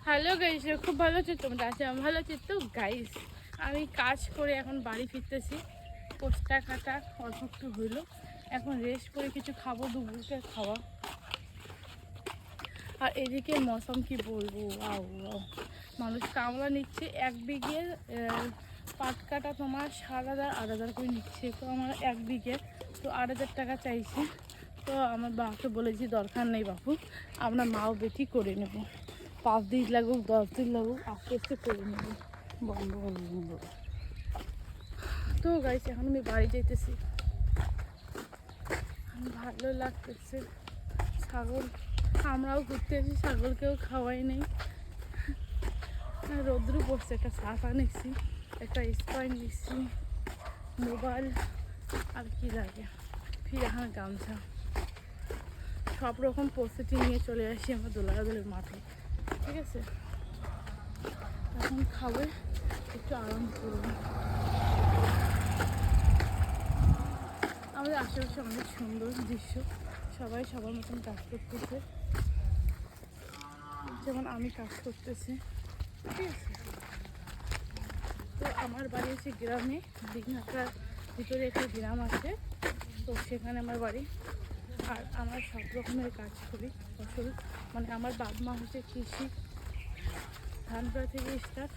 Hello guys, খুব ভালো আছি, তোমরা আছো? আমি ভালো আছি। তো গাইস, আমি কাজ করে এখন বাড়ি ফিরতেছি। পোস্টা কাটা অল্প একটু হইলো, এখন রেস্ট করে কিছু খাবো, দুপুরকে খাওয়া। আর এদিকে মৌসুম কি বলবো, ওয়াও ওয়াও, মানুষ কামলা নিচ্ছে 1 বিঘে পাট কাটা তোমার 7,000 8,000 করে নিচ্ছে। তো আমার 1 বিঘে তো 8,000 টাকা চাইছে। তো আমার বাবাকে বলেছি দরকার নেই বাপু, আমরা মাও বেটি করে নেব, 5 দিন লাগুক 10 দিন লাগুক আস্তে আস্তে করে নেব। বন্ধ বন্ধ। তো গাইছে এখন আমি বাড়ি যাইতেছি, ভালো লাগতেছে। ছাগল আমরাও ঘুরতে এসেছি, ছাগলকেও খাওয়াই নেই। রোদ্রু পড়ছে, একটা ছাতা নিচ্ছি, একটা স্প্রাই নিচ্ছি, মোবাইল আর কি লাগে, ফির এখন গামছা, সব রকম প্রস্তুতি নিয়ে চলে আসি আমার দোলাদলের মাঠে। ঠিক আছে, এখন খাবে, একটু আরাম করবো। আমাদের আশেপাশে অনেক সুন্দর দৃশ্য, সবাই সবার মতন কাজ করতেছে, যেমন আমি কাজ করতেছি। ঠিক আছে, তো আমার বাড়ি হচ্ছে গ্রামে, দীঘাটার ভিতরে একটা গ্রাম আছে, তো সেখানে আমার বাড়ি। আর আমার সব রকমের কাজ করি, ফসল মানে আমার বাবা মা হচ্ছে কৃষি, ধান করা থেকে স্টার্ট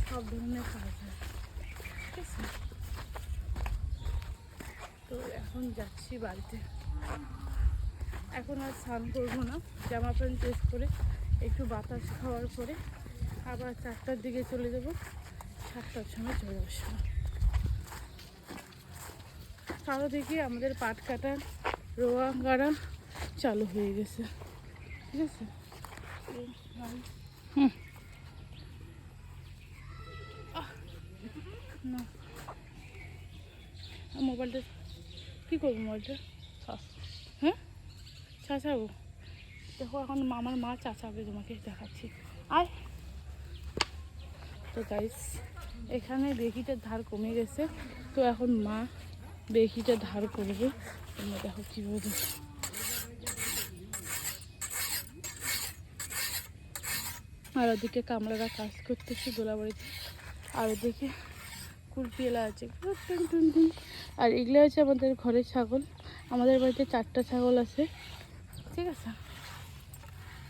সব ধরনের কাজ হয়। ঠিক আছে, তো এখন যাচ্ছি বাড়িতে। এখন আর স্নান করবো না, জামা প্যান্ট চেঞ্জ করে একটু বাতাস খাওয়ার পরে আবার 4টার দিকে চলে যাবো, 7টার সময় চলে আসবো। তারও দেখি আমাদের পাট কাটা রোয়া গাড়া চালু হয়ে গেছে। ঠিক আছে, না মোবাইলটা কী করবো, মোবাইলটা হ্যাঁ চাচাবো। দেখো এখন আমার মা চাচাবে, তোমাকে দেখাচ্ছি আয়। তো গাইস, এখানে বেকিটার ধার কমে গেছে, তো এখন মা বেকিটা ধার করবে। তোমরা দেখো কীভাবে, আর ওদিকে কামড়ারা কাজ করতেছে দোলাবাড়িতে, আর ওদিকে কুলপিয়েলা আছে টুন। আর এগুলো হচ্ছে আমাদের ঘরের ছাগল, আমাদের বাড়িতে 4টা ছাগল আছে। ঠিক আছে,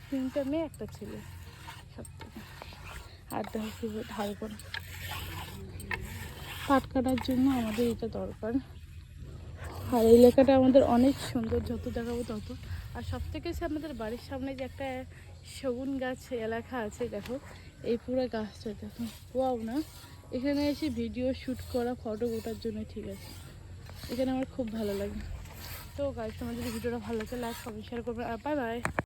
3টা মেয়ে 1টা ছেলে সব থেকে। আর দেখো কীভাবে ধার করে পাট কাটার জন্য আমাদের এটা দরকার। আর এই এলাকাটা আমাদের অনেক সুন্দর, যত দেখাবো তত। আর সব থেকে সে আমাদের বাড়ির সামনে যে একটা সেগুন গাছ এলাকা আছে, দেখো এই পুরো গাছটা দেখো, ওয়াও না? এখানে এসে ভিডিও শ্যুট করা, ফটো ওঠার জন্য ঠিক আছে, এখানে আমার খুব ভালো লাগে। তো গাইস, তোমাদের ভিডিওটা ভালো লাগে লাইক কমেন্ট শেয়ার করবে, আর বাই বাই।